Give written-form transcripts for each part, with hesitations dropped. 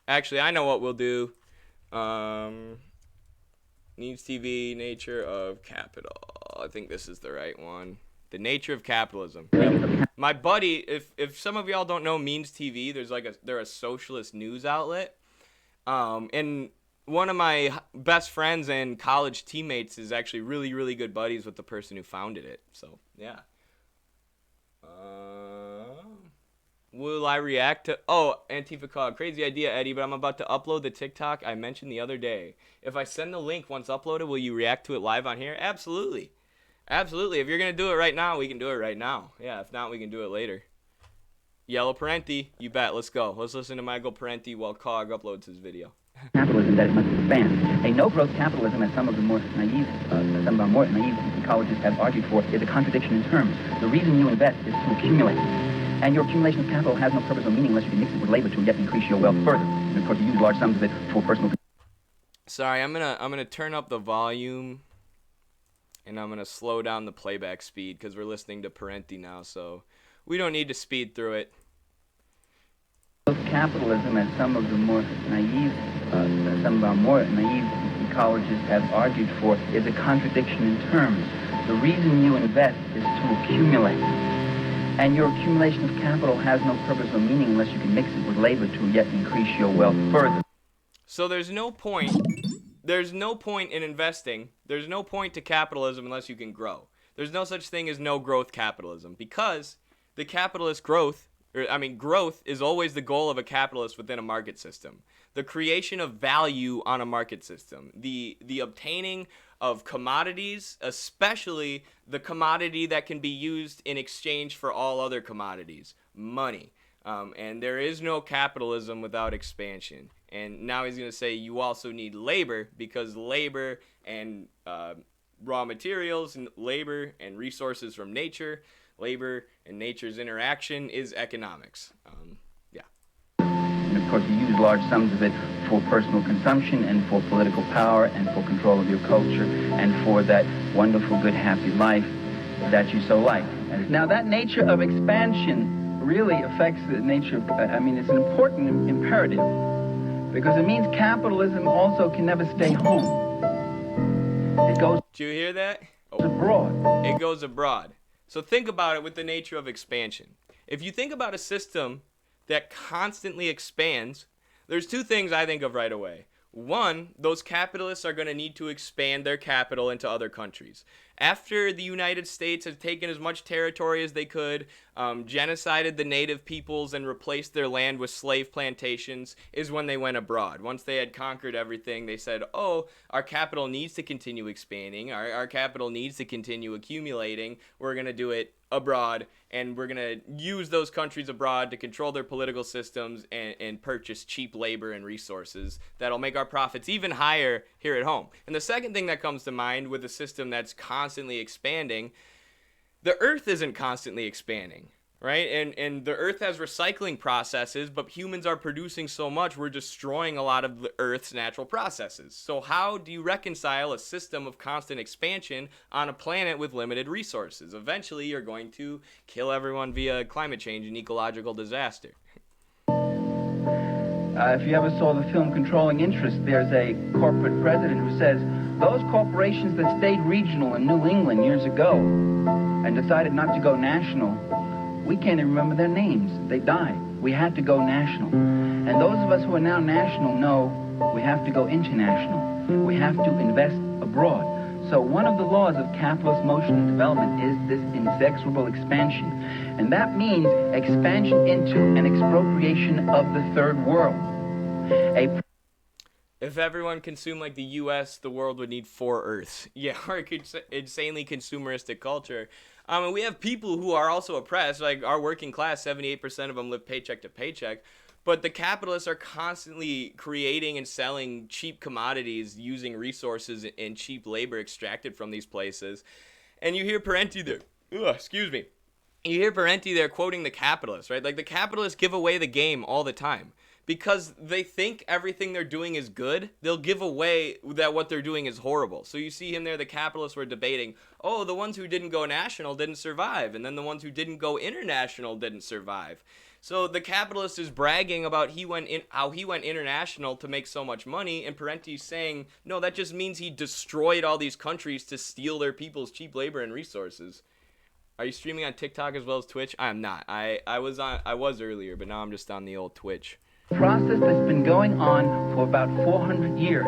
Actually, I know what we'll do. Needs TV, nature of capital. I think this is the right one. The nature of capitalism. Yep. My buddy, if some of y'all don't know Means TV, they're a socialist news outlet. And one of my best friends and college teammates is actually really, really good buddies with the person who founded it. So, yeah. Will I react to... Oh, Antifa Cog. Crazy idea, Eddie, but I'm about to upload the TikTok I mentioned the other day. If I send the link once uploaded, will you react to it live on here? Absolutely. Absolutely. If you're going to do it right now, we can do it right now. Yeah, if not, we can do it later. Yellow Parenti, you bet. Let's go. Let's listen to Michael Parenti while Cog uploads his video. Capitalism that it must expand. A no-growth capitalism, as some of our more naive ecologists have argued for, is a contradiction in terms. The reason you invest is to accumulate. And your accumulation of capital has no purpose or meaning unless you can mix it with labor to yet increase your wealth further. And of course, you use large sums of it for personal... Sorry, I'm gonna turn up the volume, and I'm gonna slow down the playback speed because we're listening to Parenti now, so we don't need to speed through it. Capitalism, as some of our more naive ecologists have argued for, is a contradiction in terms. The reason you invest is to accumulate. And your accumulation of capital has no purpose or meaning unless you can mix it with labor to yet increase your wealth further. So there's no point in investing. There's no point to capitalism unless you can grow. There's no such thing as no growth capitalism because the capitalist growth is always the goal of a capitalist within a market system. The creation of value on a market system. The obtaining of commodities, especially the commodity that can be used in exchange for all other commodities, money. And there is no capitalism without expansion. And now he's going to say you also need labor because labor and raw materials and labor and resources from nature, labor and nature's interaction is economics. And of course, you use large sums of it for personal consumption and for political power and for control of your culture and for that wonderful, good, happy life that you so like. Now, that nature of expansion really affects the nature of, it's an important imperative because it means capitalism also can never stay home. It goes... Did you hear that? Abroad. It goes abroad. So think about it with the nature of expansion. If you think about a system that constantly expands, there's two things I think of right away. One, those capitalists are going to need to expand their capital into other countries. After the United States has taken as much territory as they could, genocided the native peoples and replaced their land with slave plantations, is when they went abroad. Once they had conquered everything, they said, oh, our capital needs to continue expanding, our capital needs to continue accumulating, we're going to do it abroad, and we're going to use those countries abroad to control their political systems and purchase cheap labor and resources that'll make our profits even higher here at home. And the second thing that comes to mind with a system that's constantly expanding, the earth isn't constantly expanding, right? And the earth has recycling processes, but humans are producing so much, we're destroying a lot of the earth's natural processes. So how do you reconcile a system of constant expansion on a planet with limited resources? Eventually, you're going to kill everyone via climate change and ecological disaster. If you ever saw the film Controlling Interest, there's a corporate president who says, those corporations that stayed regional in New England years ago and decided not to go national, we can't even remember their names. They died. We had to go national. And those of us who are now national know we have to go international. We have to invest abroad. So one of the laws of capitalist motion and development is this inexorable expansion. And that means expansion into an expropriation of the third world. If everyone consumed like the U.S., the world would need 4 Earths. Yeah, our insanely consumeristic culture. And we have people who are also oppressed, like our working class, 78% of them live paycheck to paycheck. But the capitalists are constantly creating and selling cheap commodities using resources and cheap labor extracted from these places. And you hear Parenti there. You hear Parenti there quoting the capitalists, right? Like the capitalists give away the game all the time. because they think everything they're doing is good, they'll give away that what they're doing is horrible. So you see him there, the capitalists were debating, oh, the ones who didn't go national didn't survive, and then the ones who didn't go international didn't survive. So the capitalist is bragging about how he went international to make so much money, and Parenti's saying, no, that just means he destroyed all these countries to steal their people's cheap labor and resources. Are you streaming on TikTok as well as Twitch? I am not. I was earlier, but now I'm just on the old Twitch. Process that's been going on for about 400 years,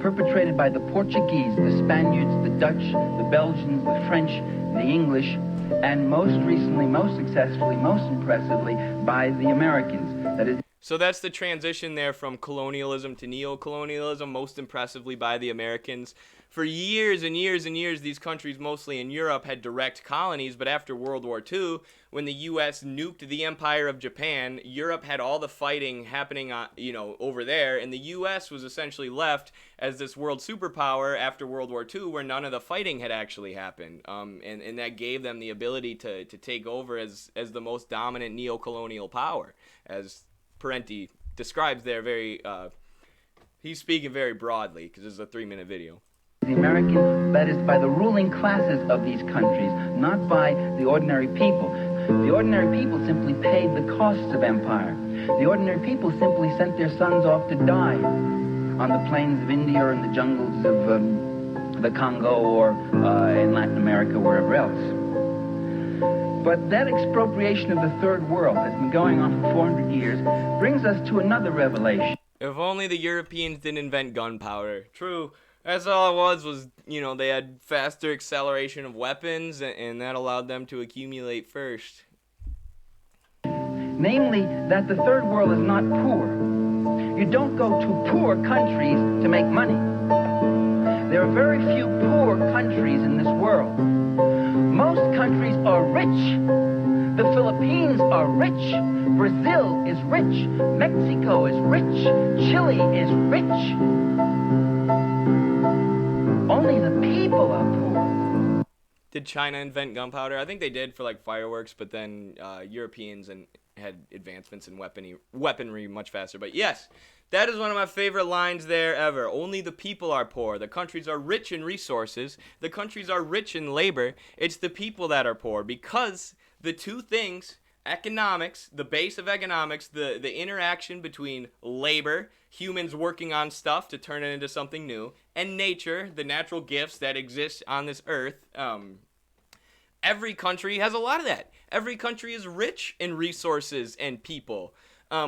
perpetrated by the Portuguese, the Spaniards, the Dutch, the Belgians, the French, the English, and most recently, most successfully, most impressively, by the Americans. That is. So that's the transition there from colonialism to neocolonialism, most impressively by the Americans. For years and years and years, these countries, mostly in Europe, had direct colonies, but after World War II, when the U.S. nuked the Empire of Japan, Europe had all the fighting happening, over there, and the U.S. was essentially left as this world superpower after World War II, where none of the fighting had actually happened, and that gave them the ability to take over as the most dominant neocolonial power, as Parenti describes there he's speaking very broadly, because this is a 3-minute video. The American, that is, by the ruling classes of these countries, not by the ordinary people. The ordinary people simply paid the costs of empire. The ordinary people simply sent their sons off to die on the plains of India or in the jungles of the Congo or in Latin America, wherever else. But that expropriation of the third world that's been going on for 400 years brings us to another revelation. If only the Europeans didn't invent gunpowder. True. That's all it was, they had faster acceleration of weapons, and that allowed them to accumulate first. Namely, that the third world is not poor. You don't go to poor countries to make money. There are very few poor countries in this world. Most countries are rich. The Philippines are rich. Brazil is rich. Mexico is rich. Chile is rich. Only the people are poor. Did China invent gunpowder? I think they did for fireworks, but then Europeans had advancements in weaponry much faster. But yes, that is one of my favorite lines there ever. Only the people are poor. The countries are rich in resources. The countries are rich in labor. It's the people that are poor, because the two things, economics, the base of economics, the interaction between labor, humans working on stuff to turn it into something new, and nature, the natural gifts that exist on this earth. Every country has a lot of that. Every country is rich in resources and people.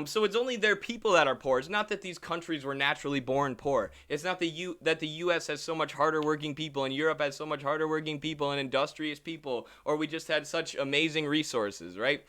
So it's only their people that are poor. It's not that these countries were naturally born poor. It's not that the U.S. has so much harder working people and Europe has so much harder working people and industrious people, or we just had such amazing resources, right?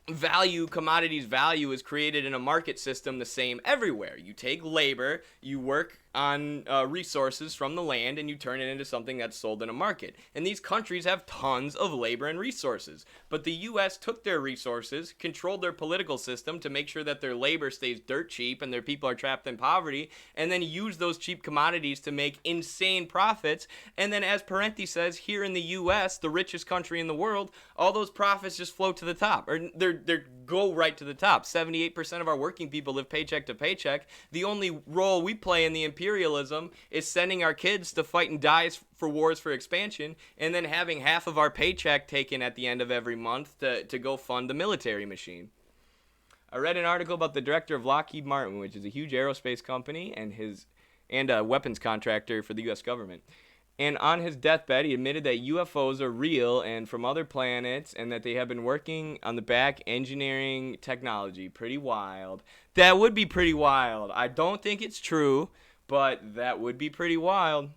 Commodities value is created in a market system the same everywhere. You take labor, you work on resources from the land, and you turn it into something that's sold in a market. And these countries have tons of labor and resources. But the U.S. took their resources, controlled their political system to make sure that their labor stays dirt cheap and their people are trapped in poverty, and then used those cheap commodities to make insane profits. And then, as Parenti says, here in the U.S., the richest country in the world, all those profits just float to the top, or they go right to the top. 78% of our working people live paycheck to paycheck. The only role we play in the imperialism is sending our kids to fight and die for wars for expansion, and then having half of our paycheck taken at the end of every month to go fund the military machine. I read an article about the director of Lockheed Martin, which is a huge aerospace company and a weapons contractor for the U.S. government. And on his deathbed, he admitted that UFOs are real and from other planets, and that they have been working on the back engineering technology. Pretty wild. That would be pretty wild. I don't think it's true, but that would be pretty wild.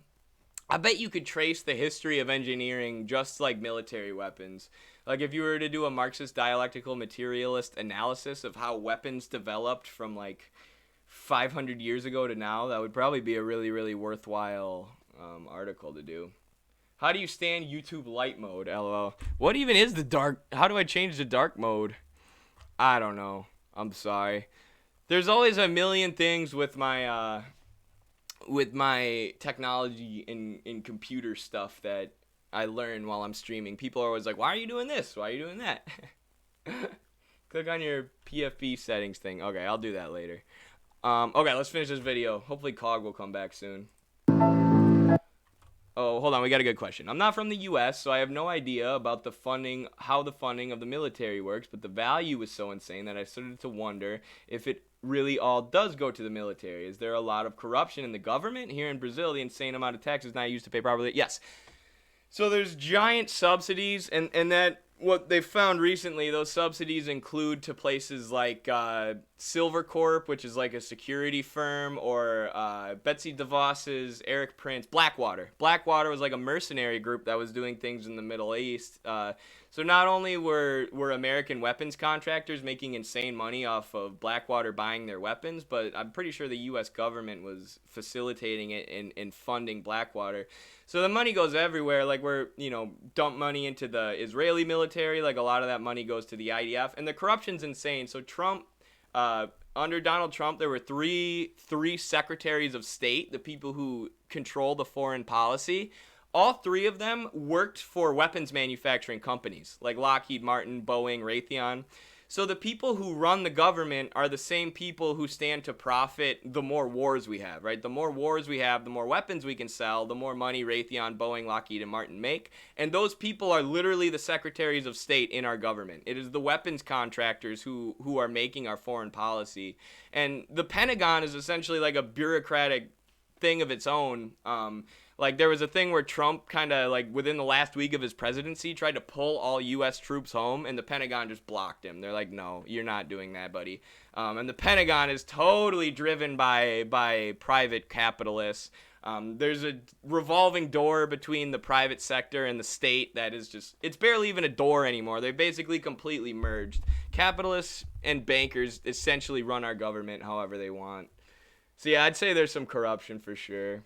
I bet you could trace the history of engineering just like military weapons. Like if you were to do a Marxist dialectical materialist analysis of how weapons developed from 500 years ago to now, that would probably be a really, really worthwhile article to do. How do you stand YouTube light mode? LOL. What even is the dark? How do I change the dark mode? I don't know. I'm sorry. There's always a million things with my technology and computer stuff that I learn while I'm streaming. People are always like, "Why are you doing this? Why are you doing that?" Because Click on your PFP settings thing. Okay, I'll do that later. Okay, let's finish this video. Hopefully Cog will come back soon. Oh, hold on, we got a good question. I'm not from the US, so I have no idea about the funding, how the funding of the military works, but the value is so insane that I started to wonder if it really all does go to the military. Is there a lot of corruption in the government? Here in Brazil, the insane amount of taxes not used to pay properly. Yes. So there's giant subsidies, and that what they've found recently, those subsidies include to places like Silver Corp, which is like a security firm, or Betsy DeVos's Eric Prince, Blackwater. Blackwater was like a mercenary group that was doing things in the Middle East. So not only were American weapons contractors making insane money off of Blackwater buying their weapons, but I'm pretty sure the U.S. government was facilitating it and funding Blackwater. So the money goes everywhere. Like we're, dump money into the Israeli military. Like a lot of that money goes to the IDF. And the corruption's insane. So Trump, under Donald Trump, there were three secretaries of state, the people who control the foreign policy. All three of them worked for weapons manufacturing companies like Lockheed Martin, Boeing, Raytheon. So the people who run the government are the same people who stand to profit the more wars we have, right? The more wars we have, the more weapons we can sell, the more money Raytheon, Boeing, Lockheed, and Martin make. And those people are literally the secretaries of state in our government. It is the weapons contractors who are making our foreign policy. And the Pentagon is essentially like a bureaucratic thing of its own. Like there was a thing where Trump kind of like within the last week of his presidency tried to pull all U.S. troops home, and the Pentagon just blocked him. They're like, no, you're not doing that, buddy. And the Pentagon is totally driven by private capitalists. There's a revolving door between the private sector and the state that is just, it's barely even a door anymore. They basically completely merged. Capitalists and bankers essentially run our government however they want. So yeah, I'd say there's some corruption for sure.